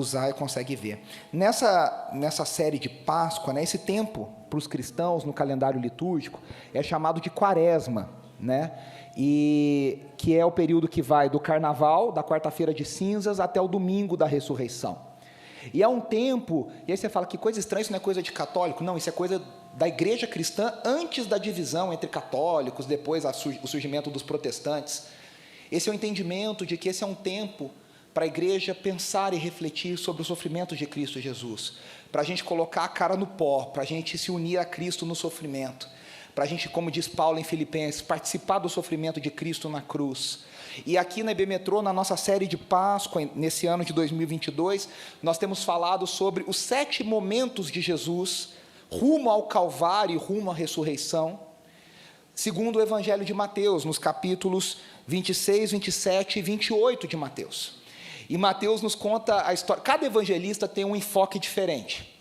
usar e consegue ver. Nessa série de Páscoa, né, esse tempo para os cristãos no calendário litúrgico é chamado de Quaresma, né? E que é o período que vai do Carnaval, da quarta-feira de cinzas, até o domingo da ressurreição. E é um tempo, e aí você fala que coisa estranha, isso não é coisa de católico? Não, isso é coisa da igreja cristã antes da divisão entre católicos, depois o surgimento dos protestantes. Esse é o entendimento de que esse é um tempo para a igreja pensar e refletir sobre o sofrimento de Cristo Jesus, para a gente colocar a cara no pó, para a gente se unir a Cristo no sofrimento, para a gente, como diz Paulo em Filipenses, participar do sofrimento de Cristo na cruz. E aqui na EBMetrô, na nossa série de Páscoa, nesse ano de 2022, nós temos falado sobre os 7 momentos de Jesus, rumo ao Calvário e rumo à ressurreição, segundo o Evangelho de Mateus, nos capítulos 26, 27 e 28 de Mateus. E Mateus nos conta a história, cada evangelista tem um enfoque diferente,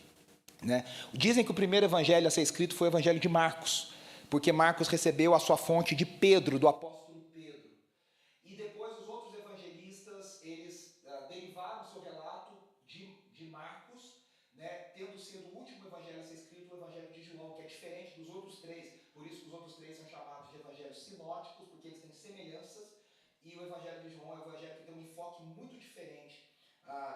né? Dizem que o primeiro evangelho a ser escrito foi o Evangelho de Marcos, porque Marcos recebeu a sua fonte de Pedro, do apóstolo Pedro. E depois os outros evangelistas, eles derivaram seu relato de Marcos, né, tendo sido o último evangelho a ser escrito, o Evangelho de João, que é diferente dos outros 3, por isso que os outros 3 são chamados de evangelhos sinóticos, porque eles têm semelhanças, e o Evangelho de João é um evangelho que tem um enfoque muito diferente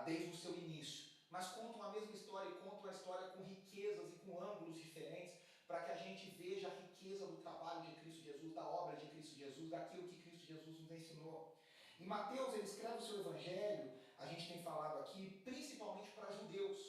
desde o seu início, mas contam a mesma história e contam a história com riquezas e com ângulos diferentes, para que a gente veja a riqueza do trabalho de Cristo Jesus, da obra de Cristo Jesus, daquilo que Cristo Jesus nos ensinou. E Mateus, ele escreve o seu evangelho, a gente tem falado aqui, principalmente para judeus.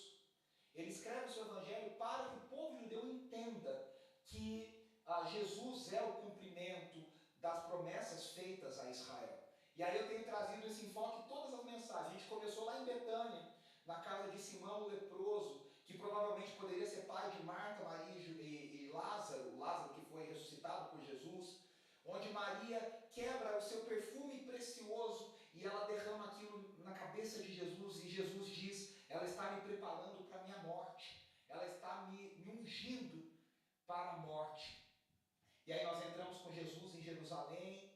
Ele escreve o seu evangelho para que o povo judeu entenda que Jesus é o cumprimento das promessas feitas a Israel. E aí eu tenho trazido esse enfoque em todas as mensagens. A gente começou lá em Betânia, na casa de Simão o leproso, que provavelmente poderia ser pai de Marta, Maria e Lázaro, o Lázaro que foi ressuscitado por Jesus, onde Maria quebra o seu perfume precioso e ela derrama aquilo na cabeça de Jesus, e Jesus diz: ela está me preparando para a minha morte, ela está me ungindo para a morte. E aí nós entramos com Jesus em Jerusalém,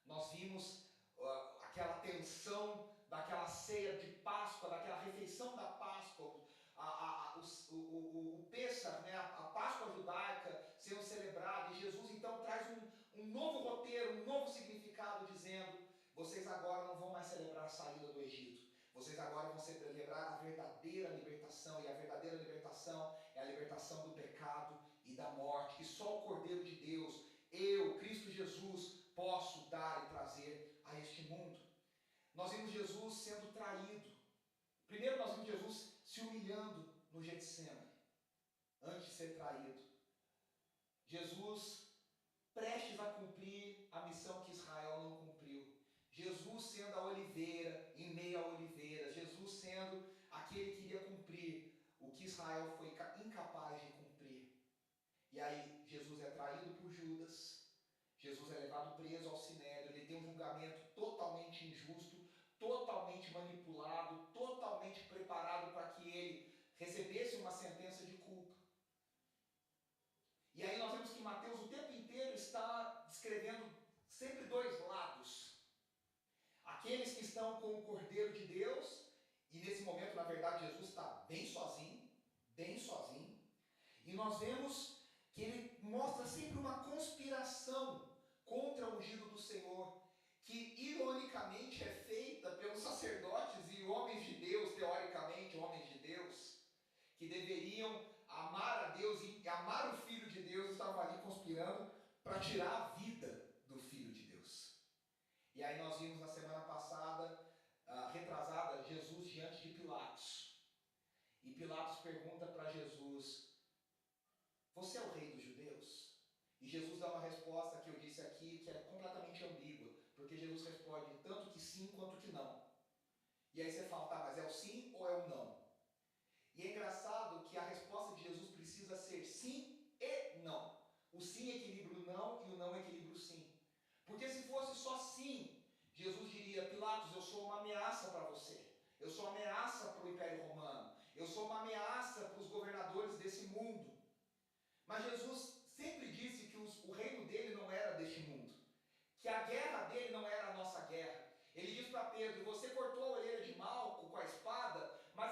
nós vimos aquela tensão daquela ceia de Páscoa, daquela refeição da Páscoa, o Pêssar, né, a Páscoa judaica sendo celebrada, e Jesus então traz um novo roteiro, um novo significado, dizendo: vocês agora não vão mais celebrar a saída do Egito, vocês agora vão celebrar a verdadeira libertação, e a verdadeira libertação é a libertação do pecado e da morte, que só o Cordeiro de Deus, eu, Cristo Jesus, posso dar e trazer a este mundo. Nós vimos Jesus sendo traído. Primeiro nós vimos Jesus se humilhando no Getsemane, antes de ser traído. Jesus prestes a cumprir a missão que Israel não cumpriu. Jesus sendo a oliveira em meio a oliveiras. Jesus sendo aquele que iria cumprir o que Israel foi incapaz de cumprir. E aí Jesus é traído por Judas. Jesus é levado preso ao Sinédrio, ele tem um julgamento totalmente injusto, totalmente manipulado, totalmente preparado para que ele recebesse uma sentença de culpa. E aí nós vemos que Mateus o tempo inteiro está descrevendo sempre 2 lados. Aqueles que estão com o Cordeiro de Deus, e nesse momento, na verdade, Jesus está bem sozinho, bem sozinho. E nós vemos que ele mostra sempre uma conspiração contra o ungido do Senhor, que ironicamente é feita pelos sacerdotes e homens de Deus, teoricamente homens de Deus, que deveriam amar a Deus e amar o Filho de Deus, estavam ali conspirando para tirar a vida do Filho de Deus. E aí nós vimos na semana passada, retrasada, Jesus diante de Pilatos. E Pilatos pergunta para Jesus: você é o rei dos judeus? E Jesus dá uma resposta que eu disse aqui, que é completamente ambígua, porque Jesus responde tanto que sim quanto que não. E aí você fala: tá, mas é o sim ou é o não? E é engraçado que a resposta de Jesus precisa ser sim e não. O sim equilibra o não e o não equilibra o sim. Porque se fosse só sim, Jesus diria: Pilatos, eu sou uma ameaça para você. Eu sou uma ameaça para o Império Romano. Eu sou uma ameaça para os governadores desse mundo. Mas Jesus sempre disse que o reino dele não era deste mundo, que a guerra dele não era a nossa guerra. Ele diz para Pedro: você cortou a orelha de Malco com a espada, mas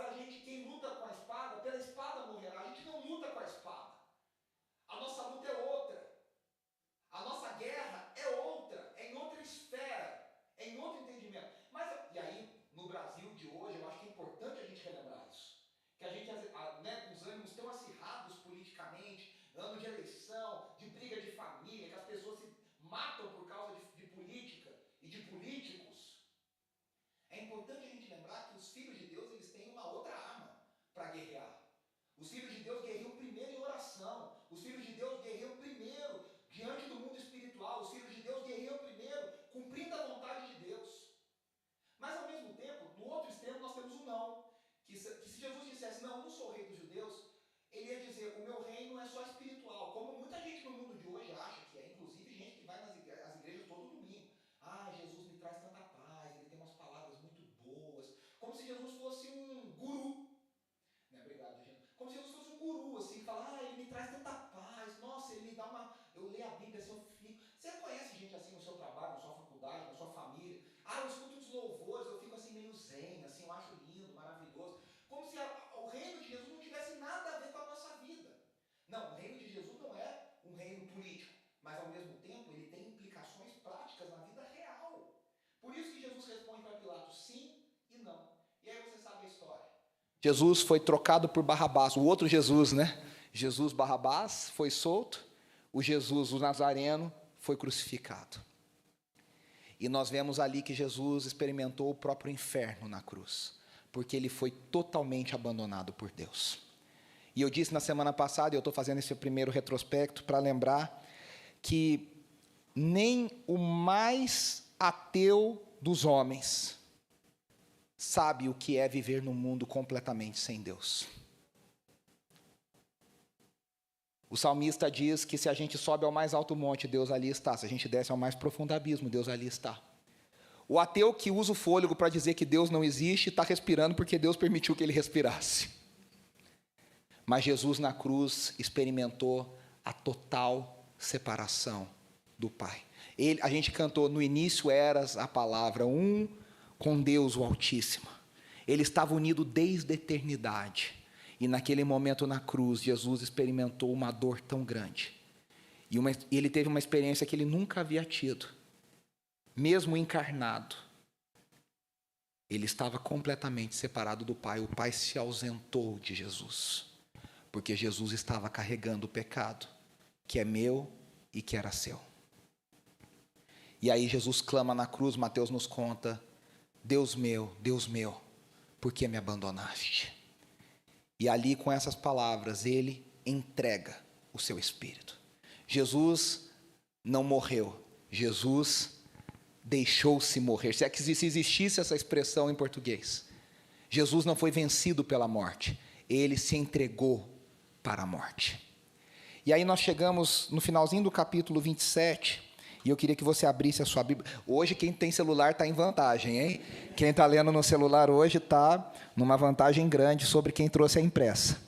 Os filhos de Deus guerreiam primeiro em oração. Os filhos de Deus guerreiam primeiro diante do mundo espiritual. Os filhos de Deus guerreiam primeiro cumprindo a vontade de Deus. Mas ao mesmo tempo, no outro extremo nós temos o não. Que se Jesus dissesse, não, eu não sou o rei dos judeus, ele ia dizer, o meu reino é só espiritual. Como muita gente no mundo de hoje acha que é, inclusive gente que vai nas igrejas todo domingo. Ah, Jesus me traz tanta paz, ele tem umas palavras muito boas. Como se Jesus fosse um guru. Né? Obrigado, gente. Como se Jesus fosse um guru, assim, que fala, ele me traz tanta paz, nossa, ele me dá uma... Eu leio a Bíblia, assim, eu fico... Você conhece gente assim no seu trabalho, na sua faculdade, na sua família? Eu escuto os louvores, eu fico assim meio zen, assim, eu acho lindo, maravilhoso. Como se o reino de Jesus não tivesse nada a ver com a nossa vida. Não, o reino de Jesus não é um reino político, mas ao mesmo tempo ele tem implicações práticas na vida real. Por isso que Jesus responde para Pilatos sim e não. E aí você sabe a história. Jesus foi trocado por Barrabás, o outro Jesus, né? Jesus Barrabás foi solto, o Jesus, o Nazareno, foi crucificado. E nós vemos ali que Jesus experimentou o próprio inferno na cruz, porque ele foi totalmente abandonado por Deus. E eu disse na semana passada, e eu estou fazendo esse primeiro retrospecto para lembrar, que nem o mais ateu dos homens sabe o que é viver num mundo completamente sem Deus. O salmista diz que se a gente sobe ao mais alto monte, Deus ali está. Se a gente desce ao mais profundo abismo, Deus ali está. O ateu que usa o fôlego para dizer que Deus não existe, está respirando porque Deus permitiu que ele respirasse. Mas Jesus na cruz experimentou a total separação do Pai. A gente cantou, no início eras a palavra, um com Deus o Altíssimo. Ele estava unido desde a eternidade. E naquele momento na cruz, Jesus experimentou uma dor tão grande. E ele teve uma experiência que ele nunca havia tido. Mesmo encarnado, ele estava completamente separado do Pai. O Pai se ausentou de Jesus, porque Jesus estava carregando o pecado, que é meu e que era seu. E aí Jesus clama na cruz, Mateus nos conta, Deus meu, por que me abandonaste? E ali, com essas palavras, ele entrega o seu espírito. Jesus não morreu, Jesus deixou-se morrer. Se existisse essa expressão em português. Jesus não foi vencido pela morte, ele se entregou para a morte. E aí nós chegamos no finalzinho do capítulo 27, e eu queria que você abrisse a sua Bíblia. Hoje quem tem celular está em vantagem, hein? Quem está lendo no celular hoje está numa vantagem grande sobre quem trouxe a impressa.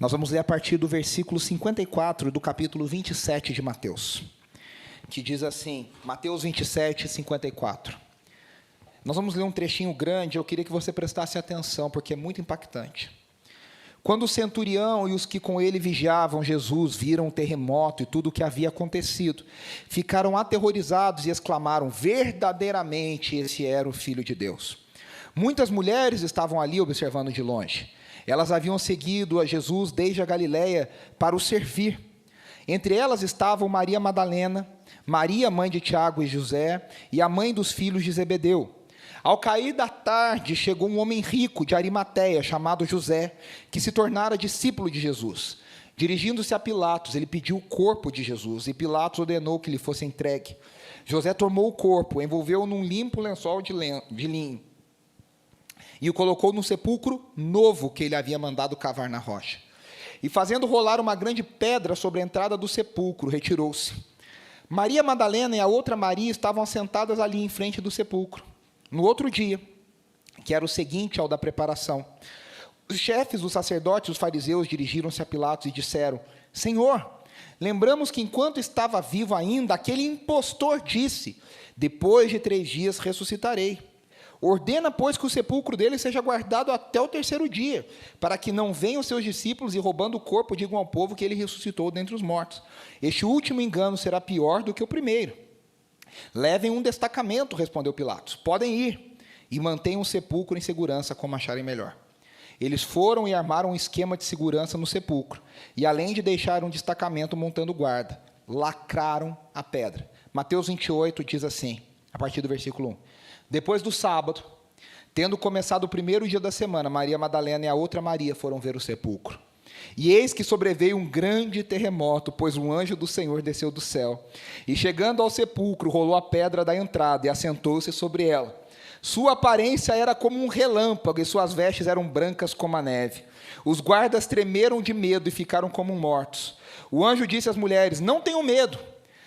Nós vamos ler a partir do versículo 54 do capítulo 27 de Mateus, que diz assim, Mateus 27, 54. Nós vamos ler um trechinho grande, eu queria que você prestasse atenção, porque é muito impactante. Quando o centurião e os que com ele vigiavam Jesus viram o terremoto e tudo o que havia acontecido, ficaram aterrorizados e exclamaram, verdadeiramente esse era o Filho de Deus. Muitas mulheres estavam ali observando de longe. Elas haviam seguido a Jesus desde a Galileia para o servir. Entre elas estavam Maria Madalena, Maria, mãe de Tiago e José, e a mãe dos filhos de Zebedeu. Ao cair da tarde, chegou um homem rico de Arimateia, chamado José, que se tornara discípulo de Jesus. Dirigindo-se a Pilatos, ele pediu o corpo de Jesus, e Pilatos ordenou que lhe fosse entregue. José tomou o corpo, envolveu-o num limpo lençol de linho, e o colocou num sepulcro novo que ele havia mandado cavar na rocha. E fazendo rolar uma grande pedra sobre a entrada do sepulcro, retirou-se. Maria Madalena e a outra Maria estavam assentadas ali em frente do sepulcro. No outro dia, que era o seguinte ao da preparação, os chefes dos sacerdotes e os fariseus dirigiram-se a Pilatos e disseram, Senhor, lembramos que enquanto estava vivo ainda, aquele impostor disse, depois de 3 dias ressuscitarei. Ordena, pois, que o sepulcro dele seja guardado até o 3º dia, para que não venham seus discípulos e, roubando o corpo, digam ao povo que ele ressuscitou dentre os mortos. Este último engano será pior do que o primeiro. Levem um destacamento, respondeu Pilatos. Podem ir e mantenham o sepulcro em segurança, como acharem melhor. Eles foram e armaram um esquema de segurança no sepulcro, e além de deixar um destacamento montando guarda, lacraram a pedra. Mateus 28 diz assim, a partir do versículo 1. Depois do sábado, Tendo começado o primeiro dia da semana, Maria Madalena e a outra Maria foram ver o sepulcro. E eis que sobreveio um grande terremoto, pois um anjo do Senhor desceu do céu. E chegando ao sepulcro, rolou a pedra da entrada e assentou-se sobre ela. Sua aparência era como um relâmpago e suas vestes eram brancas como a neve. Os guardas tremeram de medo e ficaram como mortos. O anjo disse às mulheres: não tenham medo.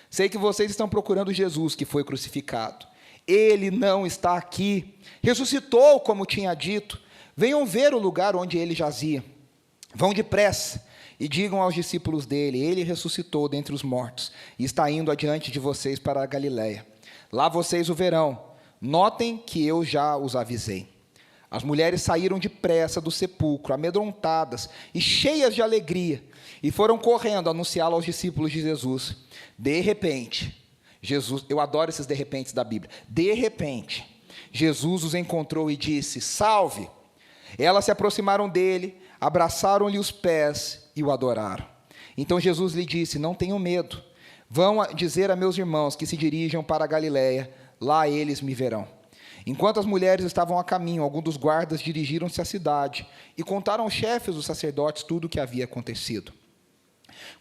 Sei que vocês estão procurando Jesus, que foi crucificado. Ele não está aqui. Ressuscitou, como tinha dito. Venham ver o lugar onde ele jazia. Vão depressa e digam aos discípulos dele: ele ressuscitou dentre os mortos e está indo adiante de vocês para a Galiléia. Lá vocês o verão. Notem que eu já os avisei. As mulheres saíram depressa do sepulcro, amedrontadas e cheias de alegria, e foram correndo anunciá-lo aos discípulos de Jesus. De repente, eu adoro esses de repentes da Bíblia. De repente, Jesus os encontrou e disse: salve! Elas se aproximaram dele, abraçaram-lhe os pés e o adoraram. Então Jesus lhe disse: não tenham medo. Vão dizer a meus irmãos que se dirijam para a Galiléia, lá eles me verão. Enquanto as mulheres estavam a caminho, alguns dos guardas dirigiram-se à cidade e contaram aos chefes dos sacerdotes tudo o que havia acontecido.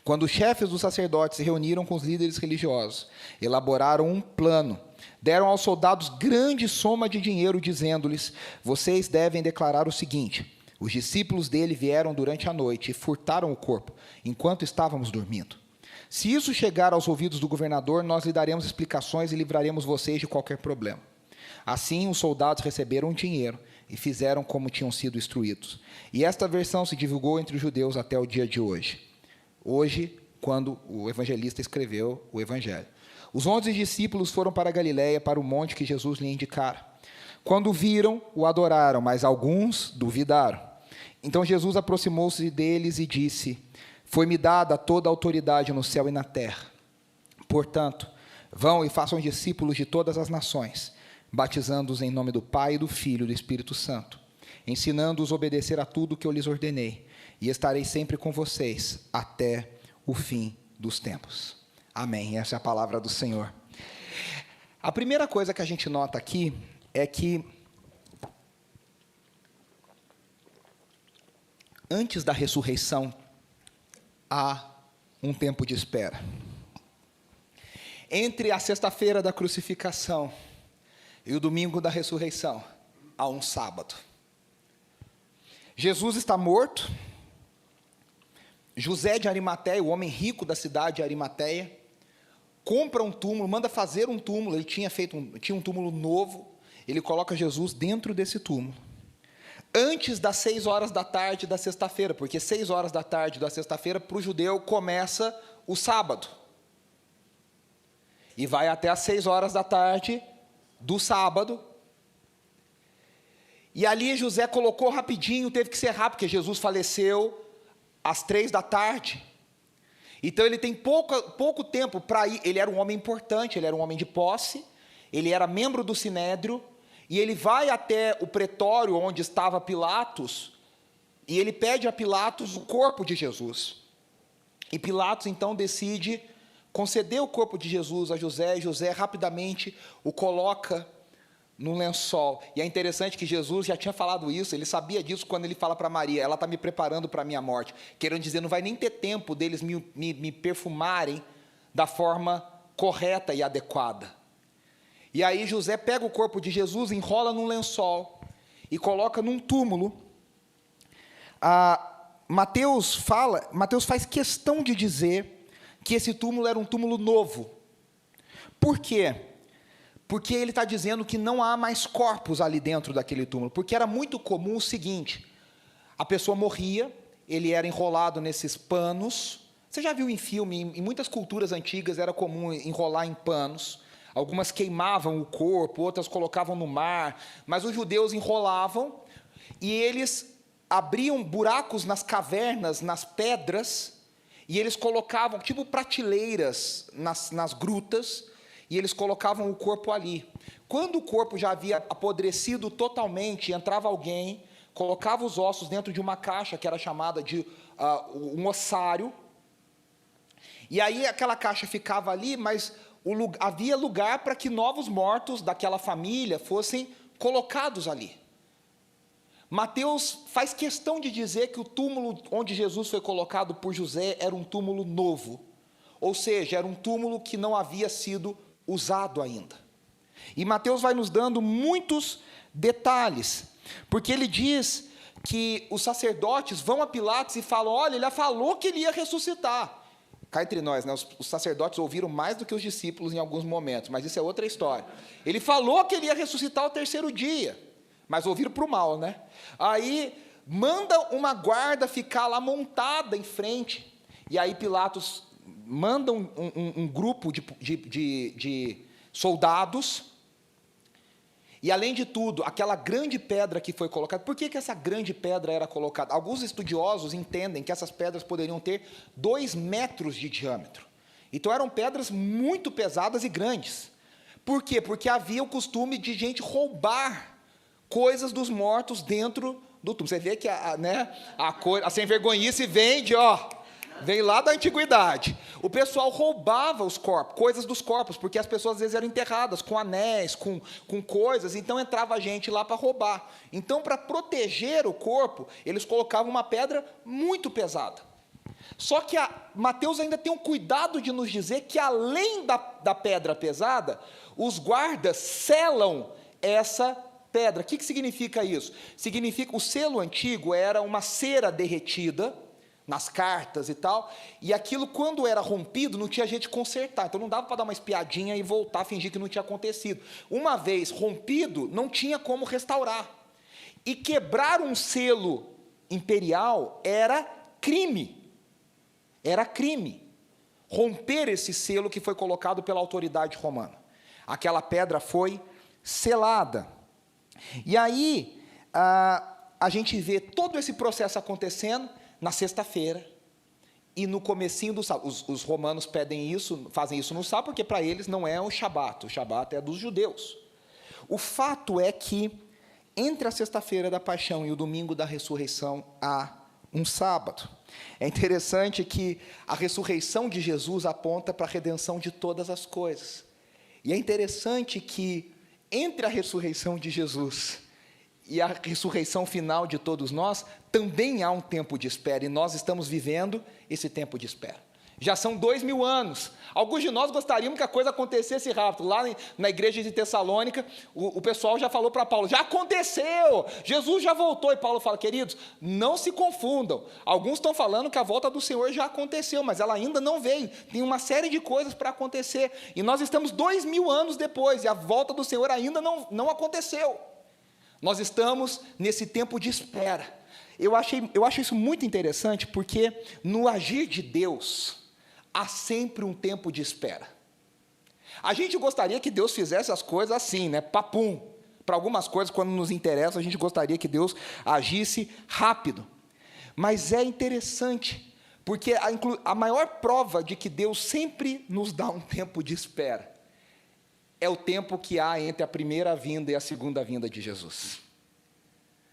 Quando os chefes dos sacerdotes se reuniram com os líderes religiosos, elaboraram um plano. Deram aos soldados grande soma de dinheiro, dizendo-lhes: vocês devem declarar o seguinte: os discípulos dele vieram durante a noite e furtaram o corpo, enquanto estávamos dormindo. Se isso chegar aos ouvidos do governador, nós lhe daremos explicações e livraremos vocês de qualquer problema. Assim, os soldados receberam o dinheiro e fizeram como tinham sido instruídos. E esta versão se divulgou entre os judeus até o dia de hoje. Hoje, quando o evangelista escreveu o evangelho. Os 11 discípulos foram para a Galiléia, para o monte que Jesus lhe indicara. Quando viram, o adoraram, mas alguns duvidaram. Então Jesus aproximou-se deles e disse: foi-me dada toda a autoridade no céu e na terra. Portanto, vão e façam discípulos de todas as nações, batizando-os em nome do Pai, do Filho e do Espírito Santo, ensinando-os a obedecer a tudo que eu lhes ordenei, e estarei sempre com vocês até o fim dos tempos. Amém. Essa é a palavra do Senhor. A primeira coisa que a gente nota aqui é que antes da ressurreição há um tempo de espera. Entre a sexta-feira da crucificação e o domingo da ressurreição, há um sábado. Jesus está morto. José de Arimateia, o homem rico da cidade de Arimateia, compra um túmulo, manda fazer um túmulo. Ele tinha um túmulo novo. Ele coloca Jesus dentro desse túmulo. Antes das 6 horas da tarde da sexta-feira, porque 6 horas da tarde da sexta-feira, para o judeu, começa o sábado. E vai até as 6 horas da tarde do sábado. E ali José colocou rapidinho, teve que ser rápido, porque Jesus faleceu às 3 da tarde. Então ele tem pouco tempo para ir. Ele era um homem importante, ele era um homem de posse, ele era membro do Sinédrio, e ele vai até o pretório onde estava Pilatos, e ele pede a Pilatos o corpo de Jesus. E Pilatos então decide conceder o corpo de Jesus a José, e José rapidamente o coloca num lençol. E é interessante que Jesus já tinha falado isso, ele sabia disso quando ele fala para Maria: ela está me preparando para a minha morte. Querendo dizer, não vai nem ter tempo deles me perfumarem da forma correta e adequada. E aí José pega o corpo de Jesus, enrola num lençol e coloca num túmulo. Mateus faz questão de dizer que esse túmulo era um túmulo novo. Por quê? Porque ele está dizendo que não há mais corpos ali dentro daquele túmulo. Porque era muito comum o seguinte: a pessoa morria, ele era enrolado nesses panos. Você já viu em filme, em muitas culturas antigas era comum enrolar em panos. Algumas queimavam o corpo, outras colocavam no mar. Mas os judeus enrolavam e eles abriam buracos nas cavernas, nas pedras, e eles colocavam, tipo prateleiras, nas grutas, e eles colocavam o corpo ali. Quando o corpo já havia apodrecido totalmente, entrava alguém, colocava os ossos dentro de uma caixa, que era chamada de um ossário, e aí aquela caixa ficava ali, mas havia lugar para que novos mortos daquela família fossem colocados ali. Mateus faz questão de dizer que o túmulo onde Jesus foi colocado por José era um túmulo novo, ou seja, era um túmulo que não havia sido usado ainda. E Mateus vai nos dando muitos detalhes, porque ele diz que os sacerdotes vão a Pilatos e falam: olha, ele falou que ele ia ressuscitar. Cá entre nós, né? Os sacerdotes ouviram mais do que os discípulos em alguns momentos, mas isso é outra história. Ele falou que ele ia ressuscitar ao terceiro dia, mas ouviram para o mal, né? Aí manda uma guarda ficar lá montada em frente, e aí Pilatos manda um grupo de soldados, e além de tudo, aquela grande pedra que foi colocada. Por que essa grande pedra era colocada? Alguns estudiosos entendem que essas pedras poderiam ter 2 metros de diâmetro. Então eram pedras muito pesadas e grandes. Por quê? Porque havia o costume de gente roubar coisas dos mortos dentro do túmulo. Você vê que a sem-vergonhice vem lá da antiguidade. O pessoal roubava os corpos, coisas dos corpos, porque as pessoas às vezes eram enterradas com anéis, com coisas, então entrava gente lá para roubar. Então, para proteger o corpo, eles colocavam uma pedra muito pesada. Só que Mateus ainda tem um cuidado de nos dizer que, além da pedra pesada, os guardas selam essa pedra. O que significa isso? Significa que o selo antigo era uma cera derretida nas cartas e tal, e aquilo, quando era rompido, não tinha jeito de consertar, então não dava para dar uma espiadinha e voltar a fingir que não tinha acontecido. Uma vez rompido, não tinha como restaurar, e quebrar um selo imperial era crime, romper esse selo que foi colocado pela autoridade romana. Aquela pedra foi selada, e aí a gente vê todo esse processo acontecendo na sexta-feira, e no comecinho do sábado. Os romanos fazem isso no sábado, porque para eles não é o Shabat é dos judeus. O fato é que, entre a sexta-feira da paixão e o domingo da ressurreição, há um sábado. É interessante que a ressurreição de Jesus aponta para a redenção de todas as coisas. E é interessante que, entre a ressurreição de Jesus e a ressurreição final de todos nós, também há um tempo de espera, e nós estamos vivendo esse tempo de espera. Já são 2000 anos. Alguns de nós gostaríamos que a coisa acontecesse rápido. Lá na igreja de Tessalônica, o pessoal já falou para Paulo: já aconteceu, Jesus já voltou. E Paulo fala: queridos, não se confundam. Alguns estão falando que a volta do Senhor já aconteceu, mas ela ainda não veio. Tem uma série de coisas para acontecer. E nós estamos 2000 anos depois, e a volta do Senhor ainda não aconteceu. Nós estamos nesse tempo de espera. Eu acho isso muito interessante, porque no agir de Deus há sempre um tempo de espera. A gente gostaria que Deus fizesse as coisas assim, né? Papum. Para algumas coisas, quando nos interessa, a gente gostaria que Deus agisse rápido. Mas é interessante, porque a maior prova de que Deus sempre nos dá um tempo de espera é o tempo que há entre a primeira vinda e a segunda vinda de Jesus.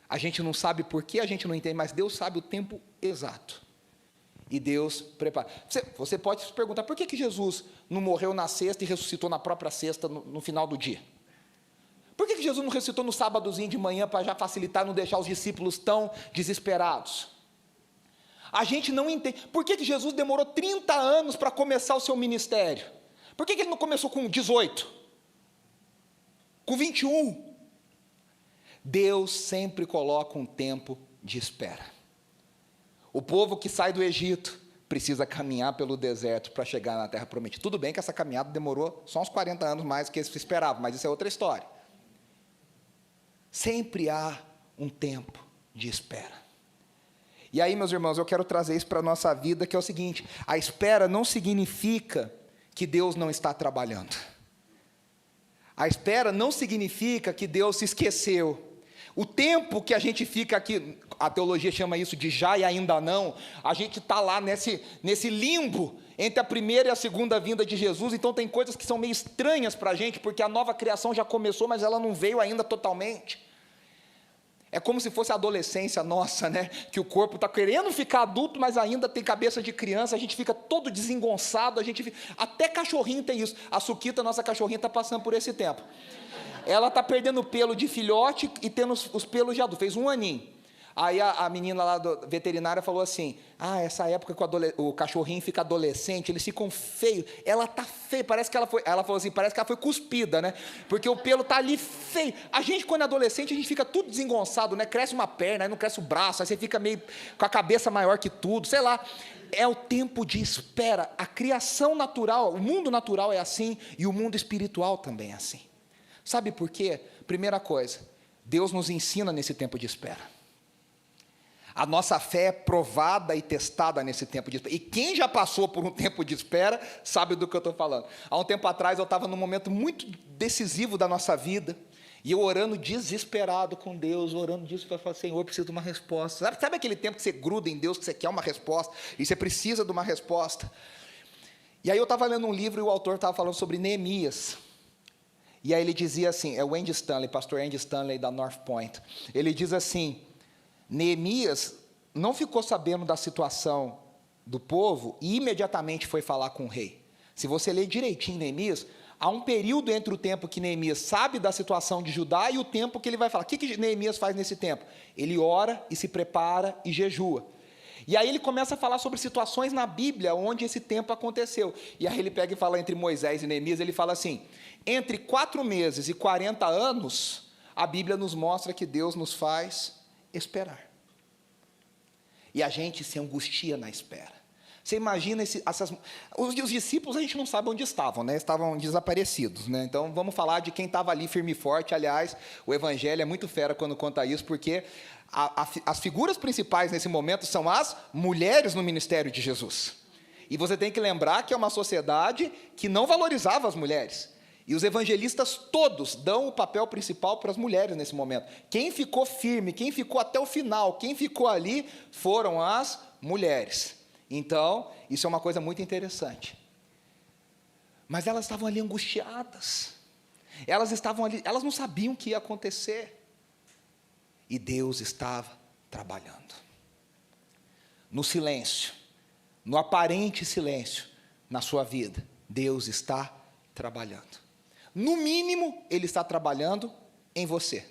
A gente não sabe por que, a gente não entende, mas Deus sabe o tempo exato. E Deus prepara. Você pode se perguntar: por que Jesus não morreu na sexta e ressuscitou na própria sexta, no final do dia? Por que Jesus não ressuscitou no sábadozinho de manhã, para já facilitar, não deixar os discípulos tão desesperados? A gente não entende. Por que Jesus demorou 30 anos para começar o seu ministério? Por que ele não começou com 18? Com 21? Deus sempre coloca um tempo de espera. O povo que sai do Egito precisa caminhar pelo deserto para chegar na terra prometida. Tudo bem que essa caminhada demorou só uns 40 anos mais do que eles esperavam, mas isso é outra história. Sempre há um tempo de espera. E aí, meus irmãos, eu quero trazer isso para a nossa vida, que é o seguinte: a espera não significa que Deus não está trabalhando. A espera não significa que Deus se esqueceu. O tempo que a gente fica aqui, a teologia chama isso de já e ainda não, a gente está lá nesse limbo entre a primeira e a segunda vinda de Jesus. Então tem coisas que são meio estranhas para a gente, porque a nova criação já começou, mas ela não veio ainda totalmente. É como se fosse a adolescência nossa, né? Que o corpo está querendo ficar adulto, mas ainda tem cabeça de criança, a gente fica todo desengonçado, até cachorrinho tem isso. A Suquita, nossa cachorrinha, está passando por esse tempo. Ela está perdendo pelo de filhote e tendo os pelos de adulto, fez 1 aninho. Aí a menina lá do veterinária falou assim, essa época que o cachorrinho fica adolescente, eles ficam feios, ela tá feia, ela falou assim, parece que ela foi cuspida, né, porque o pelo tá ali feio. A gente, quando é adolescente, a gente fica tudo desengonçado, né, cresce uma perna, aí não cresce o braço, aí você fica meio com a cabeça maior que tudo, sei lá. É o tempo de espera. A criação natural, o mundo natural é assim, e o mundo espiritual também é assim. Sabe por quê? Primeira coisa, Deus nos ensina nesse tempo de espera. A nossa fé é provada e testada nesse tempo de espera. E quem já passou por um tempo de espera, sabe do que eu estou falando. Há um tempo atrás, eu estava num momento muito decisivo da nossa vida, e eu orando desesperado com Deus, orando disso, para falar, Senhor, eu preciso de uma resposta. Sabe aquele tempo que você gruda em Deus, que você quer uma resposta, e você precisa de uma resposta? E aí eu estava lendo um livro, e o autor estava falando sobre Neemias. E aí ele dizia assim, é o Andy Stanley, pastor Andy Stanley da North Point. Ele diz assim, Neemias não ficou sabendo da situação do povo e imediatamente foi falar com o rei. Se você ler direitinho Neemias, há um período entre o tempo que Neemias sabe da situação de Judá e o tempo que ele vai falar. O que Neemias faz nesse tempo? Ele ora e se prepara e jejua. E aí ele começa a falar sobre situações na Bíblia onde esse tempo aconteceu. E aí ele pega e fala entre Moisés e Neemias, ele fala assim, entre 4 meses e 40 anos, a Bíblia nos mostra que Deus nos faz esperar. E a gente se angustia na espera. Você imagina os discípulos, a gente não sabe onde estavam, né? Estavam desaparecidos, né? Então vamos falar de quem estava ali firme e forte. Aliás, o Evangelho é muito fera quando conta isso, porque as figuras principais nesse momento são as mulheres no ministério de Jesus. E você tem que lembrar que é uma sociedade que não valorizava as mulheres. E os evangelistas todos dão o papel principal para as mulheres nesse momento. Quem ficou firme, quem ficou até o final, quem ficou ali, foram as mulheres. Então, isso é uma coisa muito interessante. Mas elas estavam ali angustiadas. Elas estavam ali, elas não sabiam o que ia acontecer. E Deus estava trabalhando. No silêncio, no aparente silêncio, na sua vida, Deus está trabalhando. No mínimo, Ele está trabalhando em você.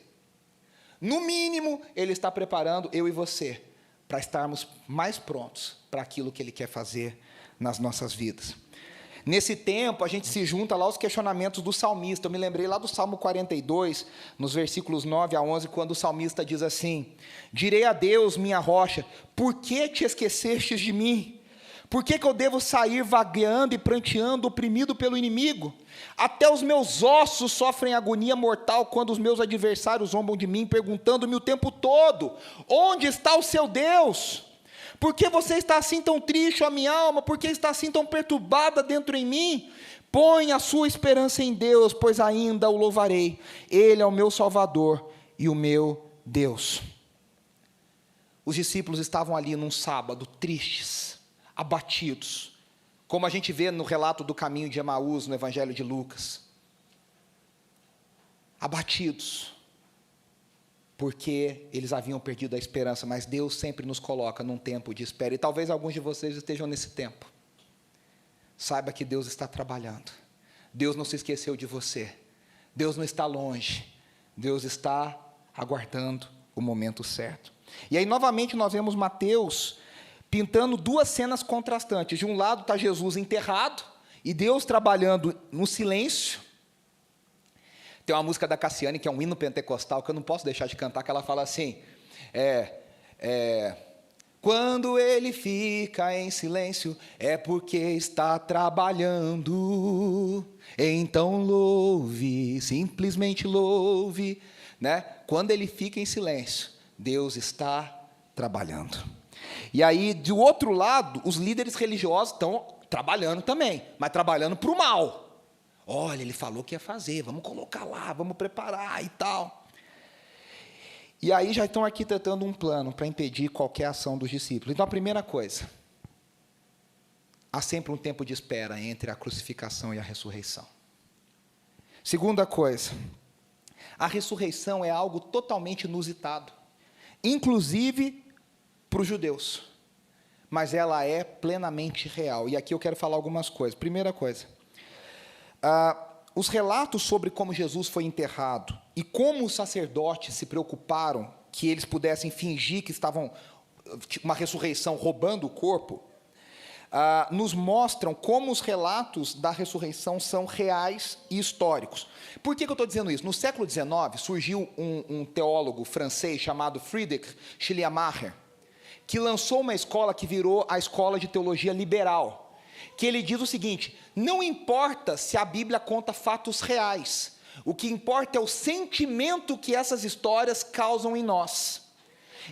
No mínimo, Ele está preparando eu e você para estarmos mais prontos para aquilo que Ele quer fazer nas nossas vidas. Nesse tempo, a gente se junta lá aos questionamentos do salmista. Eu me lembrei lá do Salmo 42, nos versículos 9 a 11, quando o salmista diz assim, direi a Deus, minha rocha, por que te esquecestes de mim? Por que eu devo sair vagueando e pranteando, oprimido pelo inimigo? Até os meus ossos sofrem agonia mortal quando os meus adversários zombam de mim, perguntando-me o tempo todo, onde está o seu Deus? Por que você está assim tão triste, ó minha alma? Por que está assim tão perturbada dentro em mim? Põe a sua esperança em Deus, pois ainda o louvarei. Ele é o meu Salvador e o meu Deus. Os discípulos estavam ali num sábado, tristes, abatidos, como a gente vê no relato do caminho de Emaús, no Evangelho de Lucas. Abatidos, porque eles haviam perdido a esperança, mas Deus sempre nos coloca num tempo de espera, e talvez alguns de vocês estejam nesse tempo. Saiba que Deus está trabalhando, Deus não se esqueceu de você, Deus não está longe, Deus está aguardando o momento certo. E aí novamente nós vemos Mateus pintando 2 cenas contrastantes. De um lado está Jesus enterrado, e Deus trabalhando no silêncio. Tem uma música da Cassiane, que é um hino pentecostal, que eu não posso deixar de cantar, que ela fala assim, quando ele fica em silêncio, é porque está trabalhando, então louve, simplesmente louve, né? Quando ele fica em silêncio, Deus está trabalhando. E aí, do outro lado, os líderes religiosos estão trabalhando também, mas trabalhando para o mal. Olha, ele falou que ia fazer, vamos colocar lá, vamos preparar e tal. E aí já estão arquitetando um plano para impedir qualquer ação dos discípulos. Então, a primeira coisa, há sempre um tempo de espera entre a crucificação e a ressurreição. Segunda coisa, a ressurreição é algo totalmente inusitado. inclusive para os judeus. Mas ela é plenamente real. E aqui eu quero falar algumas coisas. Primeira coisa, os relatos sobre como Jesus foi enterrado e como os sacerdotes se preocuparam que eles pudessem fingir que estavam uma ressurreição roubando o corpo, nos mostram como os relatos da ressurreição são reais e históricos. Por que eu estou dizendo isso? No século XIX, surgiu um teólogo francês chamado Friedrich Schleiermacher, que lançou uma escola que virou a escola de teologia liberal, que ele diz o seguinte: não importa se a Bíblia conta fatos reais, o que importa é o sentimento que essas histórias causam em nós.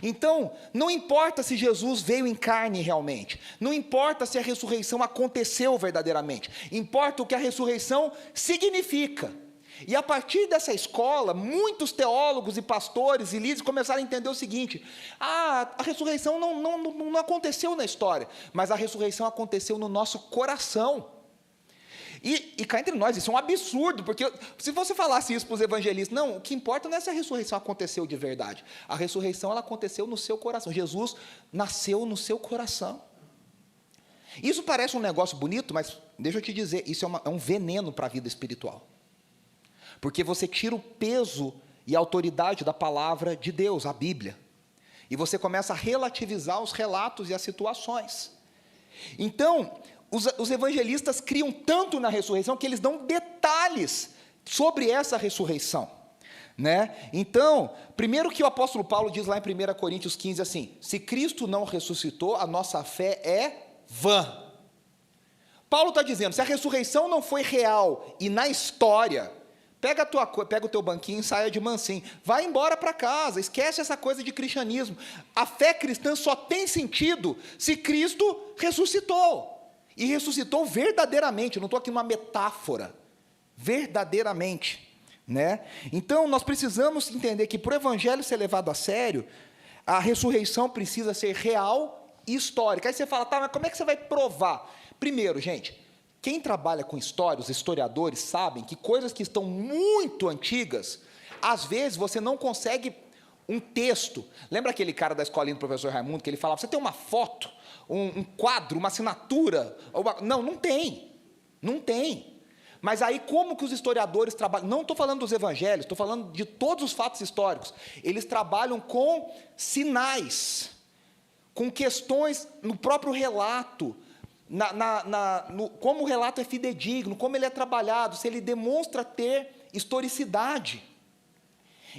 Então, não importa se Jesus veio em carne realmente, não importa se a ressurreição aconteceu verdadeiramente, importa o que a ressurreição significa. E a partir dessa escola, muitos teólogos e pastores e líderes começaram a entender o seguinte: a ressurreição não aconteceu na história, mas a ressurreição aconteceu no nosso coração. E cá entre nós, isso é um absurdo, porque se você falasse isso para os evangelistas, não, o que importa não é se a ressurreição aconteceu de verdade, a ressurreição ela aconteceu no seu coração, Jesus nasceu no seu coração. Isso parece um negócio bonito, mas deixa eu te dizer, isso é um veneno para a vida espiritual, porque você tira o peso e a autoridade da palavra de Deus, a Bíblia, e você começa a relativizar os relatos e as situações. Então, os evangelistas criam tanto na ressurreição que eles dão detalhes sobre essa ressurreição, né? Então, primeiro que o apóstolo Paulo diz lá em 1 Coríntios 15 assim: se Cristo não ressuscitou, a nossa fé é vã. Paulo está dizendo, se a ressurreição não foi real e na história, pega o teu banquinho e saia de mansinho, vai embora para casa, esquece essa coisa de cristianismo. A fé cristã só tem sentido se Cristo ressuscitou. E ressuscitou verdadeiramente, não estou aqui numa metáfora, verdadeiramente, né? Então, nós precisamos entender que para o evangelho ser levado a sério, a ressurreição precisa ser real e histórica. Aí você fala, tá, mas como é que você vai provar? Primeiro, gente, quem trabalha com história, os historiadores sabem que coisas que estão muito antigas, às vezes você não consegue um texto. Lembra aquele cara da escolinha do professor Raimundo, que ele falava, você tem uma foto, um quadro, uma assinatura? Não tem. Mas aí como que os historiadores trabalham? Não estou falando dos evangelhos, estou falando de todos os fatos históricos. Eles trabalham com sinais, com questões no próprio relato, como o relato é fidedigno, como ele é trabalhado, se ele demonstra ter historicidade.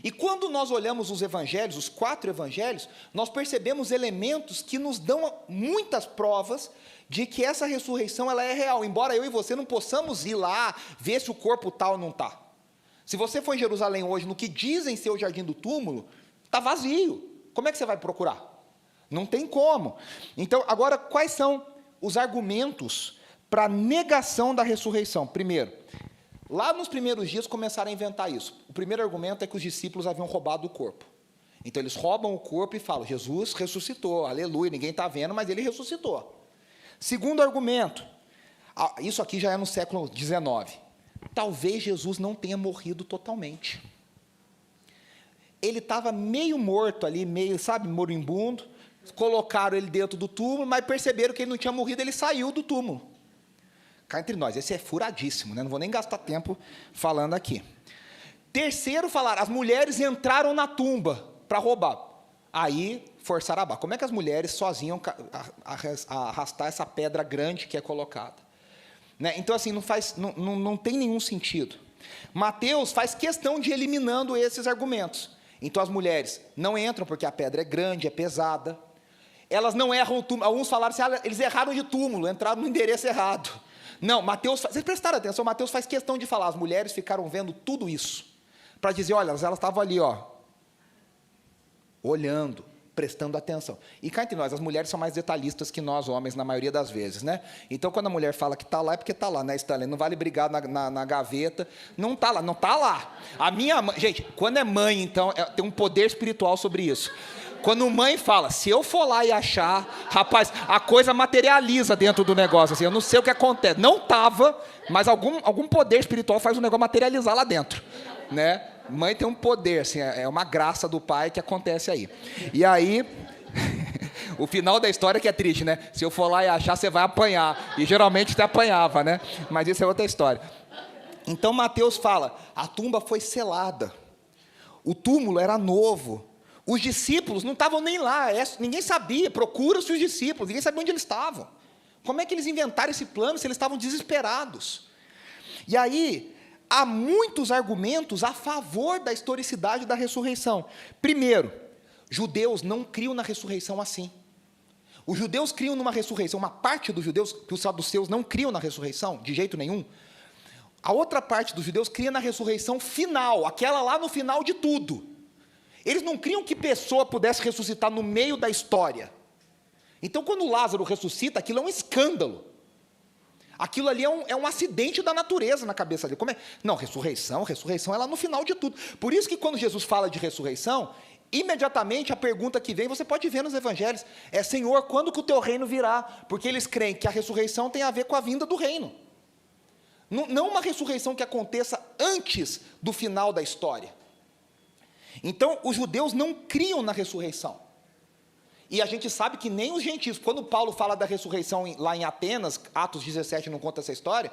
E quando nós olhamos os evangelhos, os 4 evangelhos, nós percebemos elementos que nos dão muitas provas de que essa ressurreição ela é real, embora eu e você não possamos ir lá, ver se o corpo tal não está. Se você for em Jerusalém hoje, no que dizem ser o jardim do túmulo, está vazio. Como é que você vai procurar? Não tem como. Então, agora, quais são os argumentos para a negação da ressurreição? Primeiro, lá nos primeiros dias começaram a inventar isso. O primeiro argumento é que os discípulos haviam roubado o corpo. Então eles roubam o corpo e falam, Jesus ressuscitou, aleluia, ninguém está vendo, mas ele ressuscitou. Segundo argumento, isso aqui já é no século XIX, talvez Jesus não tenha morrido totalmente. Ele estava meio morto ali, meio, moribundo, colocaram ele dentro do túmulo, mas perceberam que ele não tinha morrido, ele saiu do túmulo. Cá entre nós, esse é furadíssimo, né? Não vou nem gastar tempo falando aqui. Terceiro, falaram, as mulheres entraram na tumba para roubar. Aí, forçaram a barra. Como é que as mulheres sozinhas arrastar essa pedra grande que é colocada? Né? Então, assim, não tem nenhum sentido. Mateus faz questão de ir eliminando esses argumentos. Então, as mulheres não entram porque a pedra é grande, é pesada. Elas não erram o túmulo. Alguns falaram assim, eles erraram de túmulo, entraram no endereço errado. Não, Mateus, vocês prestaram atenção, Mateus faz questão de falar, as mulheres ficaram vendo tudo isso, para dizer, olha, elas estavam ali, olhando, prestando atenção. E cá entre nós, as mulheres são mais detalhistas que nós, homens, na maioria das vezes, né? Então, quando a mulher fala que está lá, é porque está lá, né, Stanley? Não vale brigar na gaveta, não está lá, não está lá. A minha mãe, gente, quando é mãe, então, tem um poder espiritual sobre isso. Quando mãe fala, se eu for lá e achar, rapaz, a coisa materializa dentro do negócio, assim, eu não sei o que acontece. Não estava, mas algum poder espiritual faz o negócio materializar lá dentro, né? Mãe tem um poder, assim, é uma graça do pai que acontece aí. E aí, o final da história que é triste, né? Se eu for lá e achar, você vai apanhar. E geralmente você apanhava, né? Mas isso é outra história. Então Mateus fala, a tumba foi selada. O túmulo era novo. Os discípulos não estavam nem lá, ninguém sabia, procura-se os discípulos, ninguém sabia onde eles estavam. Como é que eles inventaram esse plano se eles estavam desesperados? E aí, há muitos argumentos a favor da historicidade da ressurreição. Primeiro, judeus não criam na ressurreição assim. Os judeus criam numa ressurreição, uma parte dos judeus, que os saduceus não criam na ressurreição, de jeito nenhum. A outra parte dos judeus cria na ressurreição final, aquela lá no final de tudo. Eles não criam que pessoa pudesse ressuscitar no meio da história. Então, quando Lázaro ressuscita, aquilo é um escândalo. Aquilo ali é um acidente da natureza na cabeça dele. Não, ressurreição é lá no final de tudo. Por isso que quando Jesus fala de ressurreição, imediatamente a pergunta que vem, você pode ver nos evangelhos, é: Senhor, quando que o teu reino virá? Porque eles creem que a ressurreição tem a ver com a vinda do reino. Não uma ressurreição que aconteça antes do final da história. Então, os judeus não criam na ressurreição. E a gente sabe que nem os gentios, quando Paulo fala da ressurreição lá em Atenas, Atos 17 não conta essa história,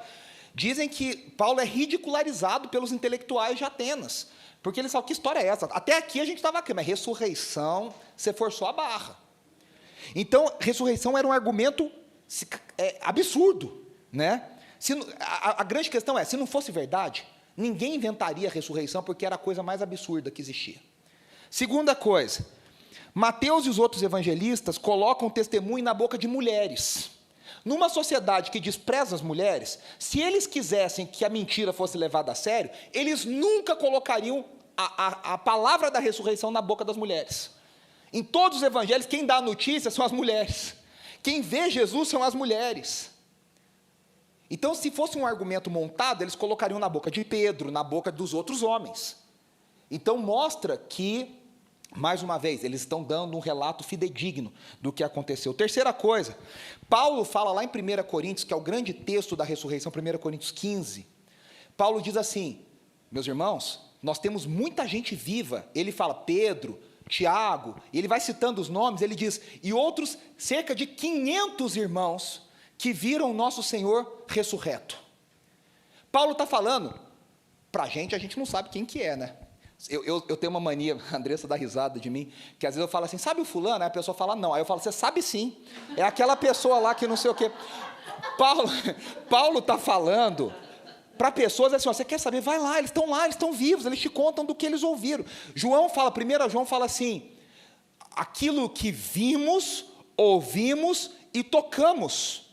dizem que Paulo é ridicularizado pelos intelectuais de Atenas, porque eles falam: que história é essa? Até aqui a gente estava aqui, mas ressurreição, você forçou a barra. Então, ressurreição era um argumento absurdo, né? A grande questão é, se não fosse verdade, ninguém inventaria a ressurreição, porque era a coisa mais absurda que existia. Segunda coisa, Mateus e os outros evangelistas colocam testemunho na boca de mulheres. Numa sociedade que despreza as mulheres, se eles quisessem que a mentira fosse levada a sério, eles nunca colocariam a palavra da ressurreição na boca das mulheres. Em todos os evangelhos, quem dá a notícia são as mulheres. Quem vê Jesus são as mulheres. Então, se fosse um argumento montado, eles colocariam na boca de Pedro, na boca dos outros homens. Então, mostra que, mais uma vez, eles estão dando um relato fidedigno do que aconteceu. Terceira coisa, Paulo fala lá em 1 Coríntios, que é o grande texto da ressurreição, 1 Coríntios 15. Paulo diz assim: meus irmãos, nós temos muita gente viva. Ele fala Pedro, Tiago, e ele vai citando os nomes, ele diz, e outros, cerca de 500 irmãos, que viram o nosso Senhor ressurreto. Paulo está falando, para a gente não sabe quem que é, né? Eu tenho uma mania, a Andressa dá risada de mim, que às vezes eu falo assim: sabe o fulano? Aí a pessoa fala: não. Aí eu falo: você sabe sim, é aquela pessoa lá que não sei o quê. Paulo está falando para pessoas assim: ó, você quer saber? Vai lá, eles estão vivos, eles te contam do que eles ouviram. 1 João fala assim: aquilo que vimos, ouvimos e tocamos.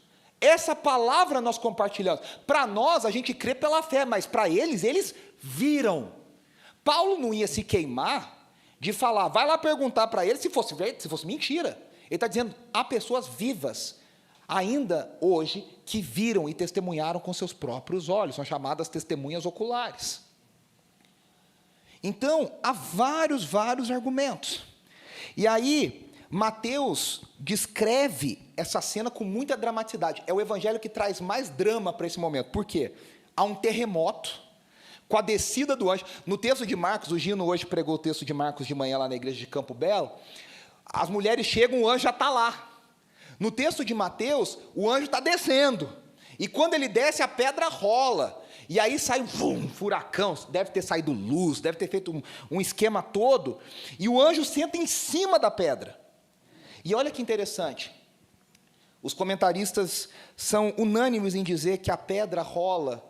Essa palavra nós compartilhamos. Para nós, a gente crê pela fé, mas para eles viram. Paulo não ia se queimar de falar, vai lá perguntar para eles se fosse mentira. Ele está dizendo, há pessoas vivas, ainda hoje, que viram e testemunharam com seus próprios olhos, são chamadas testemunhas oculares. Então, há vários argumentos. E aí, Mateus descreve essa cena com muita dramaticidade. É o evangelho que traz mais drama para esse momento. Por quê? Há um terremoto, com a descida do anjo. No texto de Marcos, o Gino hoje pregou o texto de Marcos de manhã lá na igreja de Campo Belo, as mulheres chegam, o anjo já está lá. No texto de Mateus, o anjo está descendo, e quando ele desce, a pedra rola, e aí sai um furacão, deve ter saído luz, deve ter feito um esquema todo, e o anjo senta em cima da pedra. E olha que interessante, os comentaristas são unânimes em dizer que a pedra rola,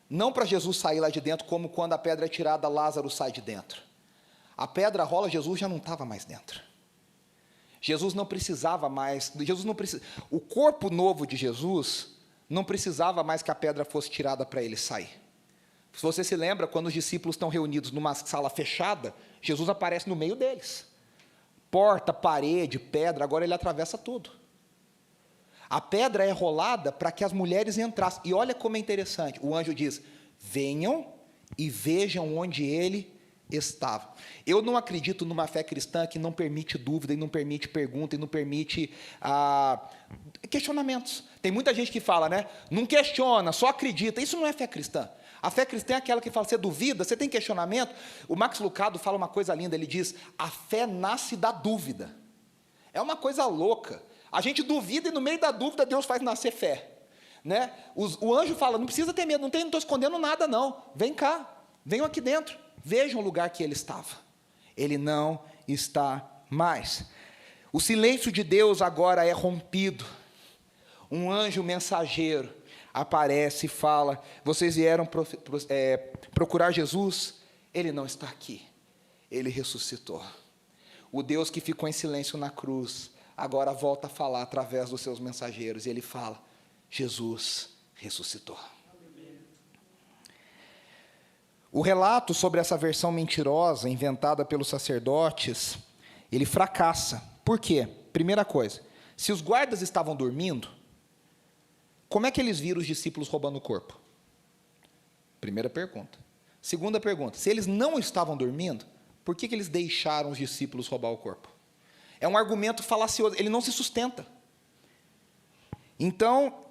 não para Jesus sair lá de dentro, como quando a pedra é tirada, Lázaro sai de dentro. A pedra rola, Jesus já não estava mais dentro. Jesus não precisava mais, o corpo novo de Jesus não precisava mais que a pedra fosse tirada para ele sair. Se você se lembra, quando os discípulos estão reunidos numa sala fechada, Jesus aparece no meio deles. Porta, parede, pedra, agora ele atravessa tudo. A pedra é rolada para que as mulheres entrassem. E olha como é interessante. O anjo diz, venham e vejam onde ele estava. Eu não acredito numa fé cristã que não permite dúvida, e não permite pergunta, e não permite questionamentos. Tem muita gente que fala, né? Não questiona, só acredita. Isso não é fé cristã. A fé cristã é aquela que fala, você duvida, você tem questionamento. O Max Lucado fala uma coisa linda, ele diz, a fé nasce da dúvida. É uma coisa louca. A gente duvida e no meio da dúvida Deus faz nascer fé. Né? O anjo fala, não precisa ter medo, não estou escondendo nada não. Vem cá, venham aqui dentro. Vejam o lugar que ele estava. Ele não está mais. O silêncio de Deus agora é rompido. Um anjo mensageiro aparece e fala, vocês vieram procurar Jesus? Ele não está aqui. Ele ressuscitou. O Deus que ficou em silêncio na cruz, agora volta a falar através dos seus mensageiros. E ele fala, Jesus ressuscitou. O relato sobre essa versão mentirosa, inventada pelos sacerdotes, ele fracassa. Por quê? Primeira coisa, se os guardas estavam dormindo, como é que eles viram os discípulos roubando o corpo? Primeira pergunta. Segunda pergunta, se eles não estavam dormindo, por que eles deixaram os discípulos roubar o corpo? É um argumento falacioso, ele não se sustenta. Então,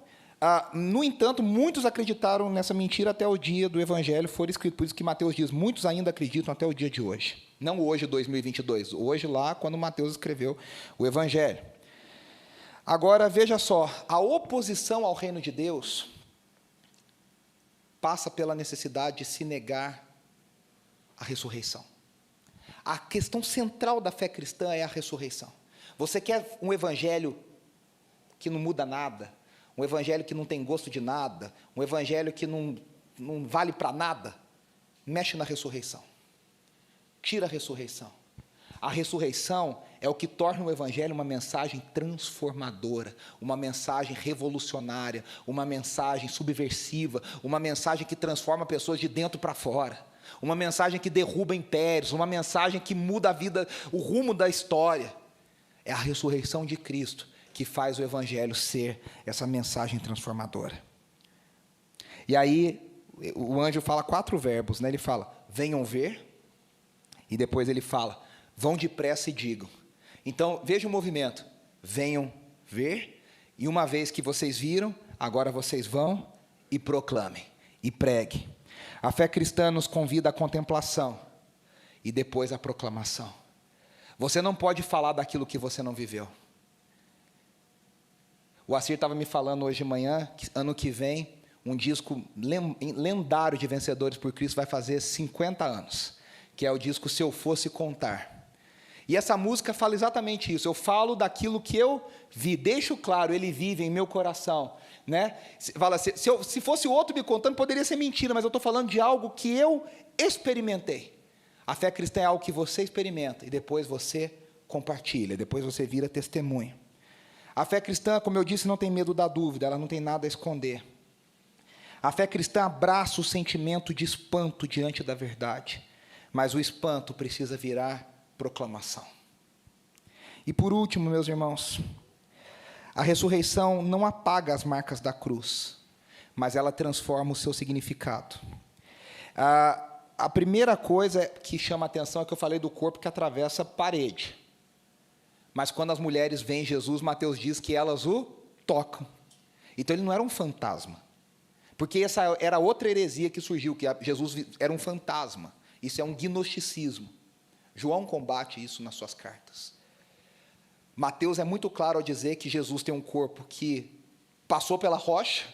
no entanto, muitos acreditaram nessa mentira até o dia do Evangelho for escrito. Por isso que Mateus diz, muitos ainda acreditam até o dia de hoje. Não hoje, 2022, hoje lá, quando Mateus escreveu o Evangelho. Agora, veja só, a oposição ao reino de Deus passa pela necessidade de se negar a ressurreição. A questão central da fé cristã é a ressurreição. Você quer um evangelho que não muda nada, um evangelho que não tem gosto de nada, um evangelho que não vale para nada? Mexe na ressurreição. Tira a ressurreição. A ressurreição é o que torna o evangelho uma mensagem transformadora, uma mensagem revolucionária, uma mensagem subversiva, uma mensagem que transforma pessoas de dentro para fora, uma mensagem que derruba impérios, uma mensagem que muda a vida, o rumo da história. É a ressurreição de Cristo que faz o evangelho ser essa mensagem transformadora. E aí, o anjo fala 4 verbos, né? Ele fala, venham ver, e depois ele fala, vão depressa e digam. Então, veja o movimento, venham ver, e uma vez que vocês viram, agora vocês vão e proclamem, e preguem. A fé cristã nos convida à contemplação, e depois à proclamação. Você não pode falar daquilo que você não viveu. O Assir estava me falando hoje de manhã, que ano que vem, um disco lendário de Vencedores por Cristo vai fazer 50 anos, que é o disco Se Eu Fosse Contar. E essa música fala exatamente isso, eu falo daquilo que eu vi, deixo claro, ele vive em meu coração. Né? Fala, se fosse outro me contando, poderia ser mentira, mas eu estou falando de algo que eu experimentei. A fé cristã é algo que você experimenta, e depois você compartilha, depois você vira testemunha. A fé cristã, como eu disse, não tem medo da dúvida, ela não tem nada a esconder. A fé cristã abraça o sentimento de espanto diante da verdade, mas o espanto precisa virar proclamação. E por último, meus irmãos, a ressurreição não apaga as marcas da cruz, mas ela transforma o seu significado. A primeira coisa que chama a atenção é que eu falei do corpo que atravessa a parede. Mas quando as mulheres veem Jesus, Mateus diz que elas o tocam. Então ele não era um fantasma. Porque essa era outra heresia que surgiu, que Jesus era um fantasma. Isso é um gnosticismo. João combate isso nas suas cartas. Mateus é muito claro ao dizer que Jesus tem um corpo que passou pela rocha,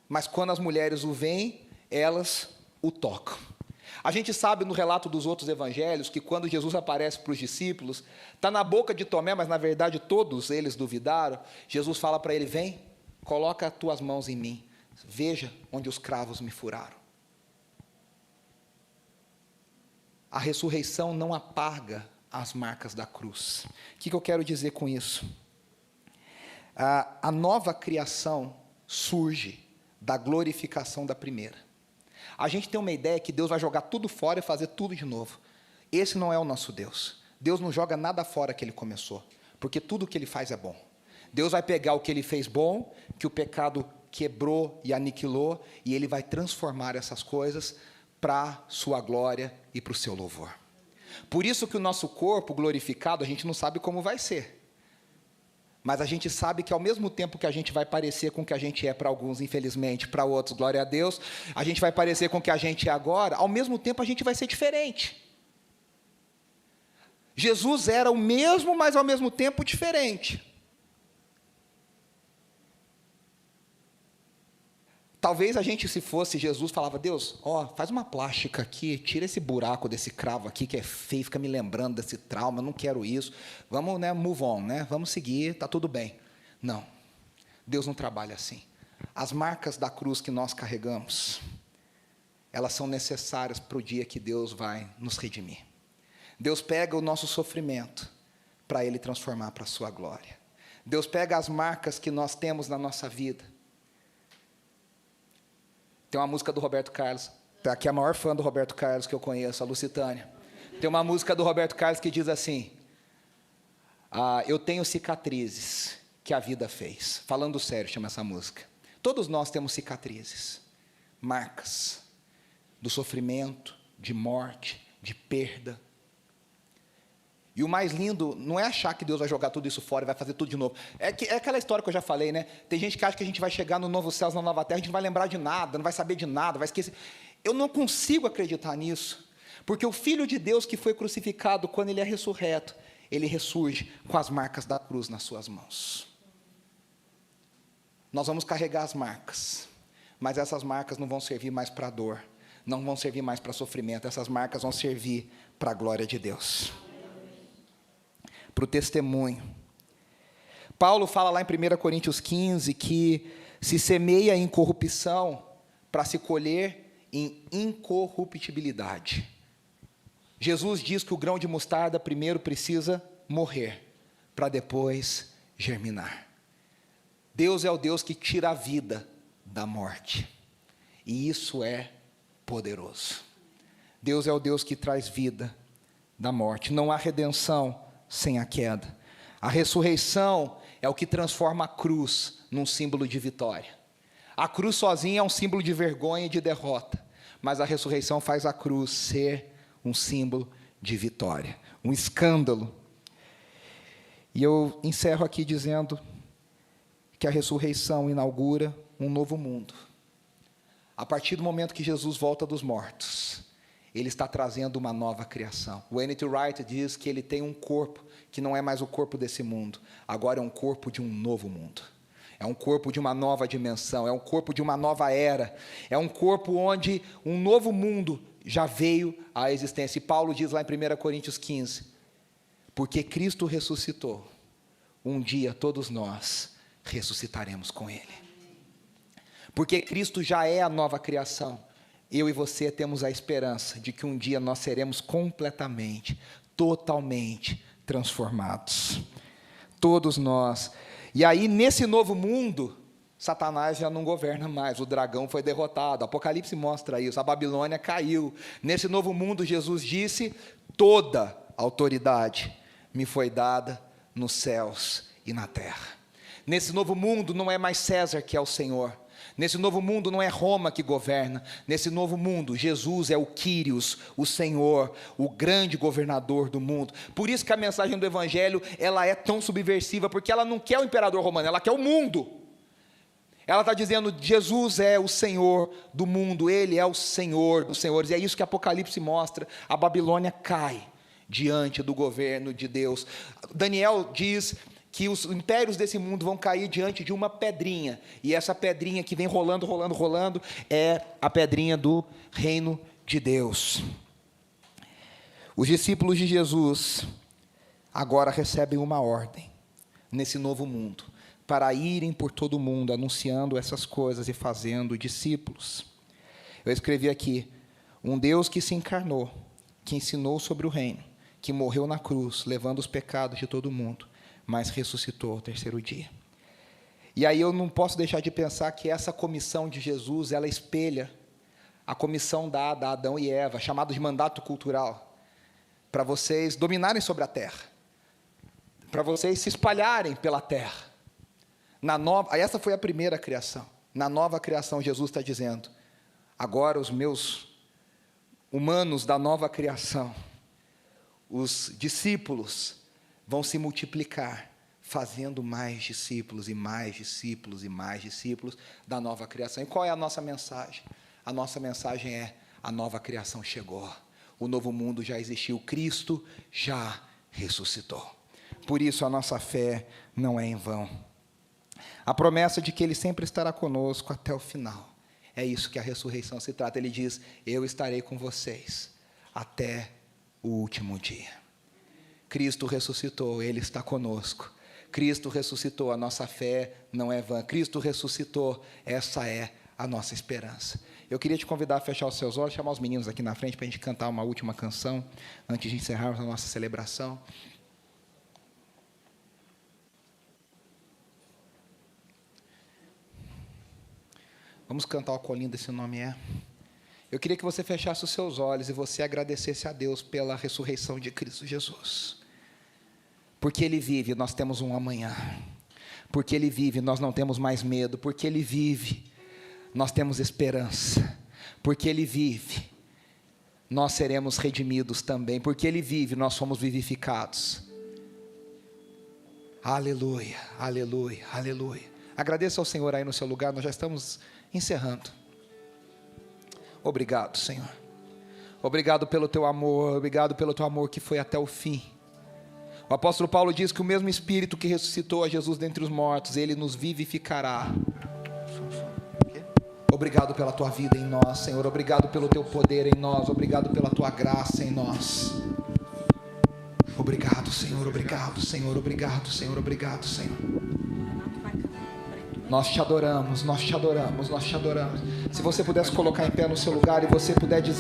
mas quando as mulheres o veem, elas o tocam. A gente sabe no relato dos outros evangelhos que quando Jesus aparece para os discípulos, está na boca de Tomé, mas na verdade todos eles duvidaram. Jesus fala para ele, vem, coloca as tuas mãos em mim, veja onde os cravos me furaram. A ressurreição não apaga as marcas da cruz. O que eu quero dizer com isso? A nova criação surge da glorificação da primeira. A gente tem uma ideia que Deus vai jogar tudo fora e fazer tudo de novo. Esse não é o nosso Deus. Deus não joga nada fora que Ele começou, porque tudo que Ele faz é bom. Deus vai pegar o que Ele fez bom, que o pecado quebrou e aniquilou, e Ele vai transformar essas coisas para sua glória e para o seu louvor. Por isso que o nosso corpo glorificado, a gente não sabe como vai ser. Mas a gente sabe que ao mesmo tempo que a gente vai parecer com o que a gente é para alguns, infelizmente, para outros, glória a Deus, a gente vai parecer com o que a gente é agora, ao mesmo tempo a gente vai ser diferente. Jesus era o mesmo, mas ao mesmo tempo diferente. Talvez a gente, se fosse Jesus, falava, Deus, faz uma plástica aqui, tira esse buraco desse cravo aqui, que é feio, fica me lembrando desse trauma, eu não quero isso. Vamos, move on, vamos seguir, está tudo bem. Não, Deus não trabalha assim. As marcas da cruz que nós carregamos, elas são necessárias para o dia que Deus vai nos redimir. Deus pega o nosso sofrimento para Ele transformar para a sua glória. Deus pega as marcas que nós temos na nossa vida. Tem uma música do Roberto Carlos, que é a maior fã do Roberto Carlos que eu conheço, a Lucitânia. Tem uma música do Roberto Carlos que diz assim, eu tenho cicatrizes que a vida fez. Falando sério, chama essa música. Todos nós temos cicatrizes, marcas do sofrimento, de morte, de perda. E o mais lindo não é achar que Deus vai jogar tudo isso fora e vai fazer tudo de novo. É aquela história que eu já falei, Tem gente que acha que a gente vai chegar no novo céu, na nova terra, a gente não vai lembrar de nada, não vai saber de nada, vai esquecer. Eu não consigo acreditar nisso, porque o Filho de Deus que foi crucificado, quando Ele é ressurreto, Ele ressurge com as marcas da cruz nas suas mãos. Nós vamos carregar as marcas, mas essas marcas não vão servir mais para a dor, não vão servir mais para sofrimento, essas marcas vão servir para a glória de Deus. Para o testemunho. Paulo fala lá em 1 Coríntios 15 que se semeia em corrupção para se colher em incorruptibilidade. Jesus diz que o grão de mostarda primeiro precisa morrer, para depois germinar. Deus é o Deus que tira a vida da morte, e isso é poderoso. Deus é o Deus que traz vida da morte. Não há redenção sem a queda. A ressurreição é o que transforma a cruz num símbolo de vitória. A cruz sozinha é um símbolo de vergonha e de derrota, mas a ressurreição faz a cruz ser um símbolo de vitória, um escândalo. E eu encerro aqui dizendo que a ressurreição inaugura um novo mundo. A partir do momento que Jesus volta dos mortos, Ele está trazendo uma nova criação. O N.T. Wright diz que ele tem um corpo que não é mais o corpo desse mundo, agora é um corpo de um novo mundo. É um corpo de uma nova dimensão, é um corpo de uma nova era, é um corpo onde um novo mundo já veio à existência. E Paulo diz lá em 1 Coríntios 15, porque Cristo ressuscitou, um dia todos nós ressuscitaremos com Ele. Porque Cristo já é a nova criação. Eu e você temos a esperança de que um dia nós seremos completamente, totalmente transformados. Todos nós. E aí, nesse novo mundo, Satanás já não governa mais, o dragão foi derrotado, Apocalipse mostra isso, a Babilônia caiu. Nesse novo mundo, Jesus disse, toda autoridade me foi dada nos céus e na terra. Nesse novo mundo, não é mais César que é o Senhor. Nesse novo mundo não é Roma que governa, nesse novo mundo Jesus é o Quírios, o Senhor, o grande governador do mundo. Por isso que a mensagem do Evangelho, ela é tão subversiva, porque ela não quer o imperador romano, ela quer o mundo. Ela está dizendo, Jesus é o Senhor do mundo, Ele é o Senhor dos senhores, e é isso que Apocalipse mostra, a Babilônia cai diante do governo de Deus. Daniel diz que os impérios desse mundo vão cair diante de uma pedrinha, e essa pedrinha que vem rolando, é a pedrinha do reino de Deus. Os discípulos de Jesus agora recebem uma ordem, nesse novo mundo, para irem por todo o mundo, anunciando essas coisas e fazendo discípulos. Eu escrevi aqui, um Deus que se encarnou, que ensinou sobre o reino, que morreu na cruz, levando os pecados de todo mundo, mas ressuscitou ao terceiro dia. E aí eu não posso deixar de pensar que essa comissão de Jesus, ela espelha a comissão dada a Adão e Eva, chamada de mandato cultural, para vocês dominarem sobre a terra, para vocês se espalharem pela terra. Essa foi a primeira criação. Na nova criação, Jesus está dizendo, agora os meus humanos da nova criação, os discípulos, vão se multiplicar, fazendo mais discípulos e mais discípulos e mais discípulos da nova criação. E qual é a nossa mensagem? A nossa mensagem é: a nova criação chegou, o novo mundo já existiu, Cristo já ressuscitou. Por isso a nossa fé não é em vão. A promessa de que Ele sempre estará conosco até o final. É isso que a ressurreição se trata. Ele diz: eu estarei com vocês até o último dia. Cristo ressuscitou, Ele está conosco. Cristo ressuscitou, a nossa fé não é vã. Cristo ressuscitou, essa é a nossa esperança. Eu queria te convidar a fechar os seus olhos, chamar os meninos aqui na frente para a gente cantar uma última canção, antes de encerrarmos a nossa celebração. Vamos cantar o Quão Lindo Esse Nome É. Eu queria que você fechasse os seus olhos e você agradecesse a Deus pela ressurreição de Cristo Jesus. Porque Ele vive, nós temos um amanhã. Porque Ele vive, nós não temos mais medo. Porque Ele vive, nós temos esperança. Porque Ele vive, nós seremos redimidos também. Porque Ele vive, nós somos vivificados. Aleluia, aleluia, aleluia. Agradeça ao Senhor aí no seu lugar, nós já estamos encerrando. Obrigado, Senhor. Obrigado pelo Teu amor, obrigado pelo Teu amor que foi até o fim. O apóstolo Paulo diz que o mesmo Espírito que ressuscitou a Jesus dentre os mortos, Ele nos vivificará. Obrigado pela Tua vida em nós, Senhor. Obrigado pelo Teu poder em nós. Obrigado pela Tua graça em nós. Obrigado, Senhor. Obrigado, Senhor. Obrigado, Senhor. Obrigado, Senhor. Nós te adoramos, nós te adoramos, nós te adoramos. Se você pudesse colocar em pé no seu lugar e você puder dizer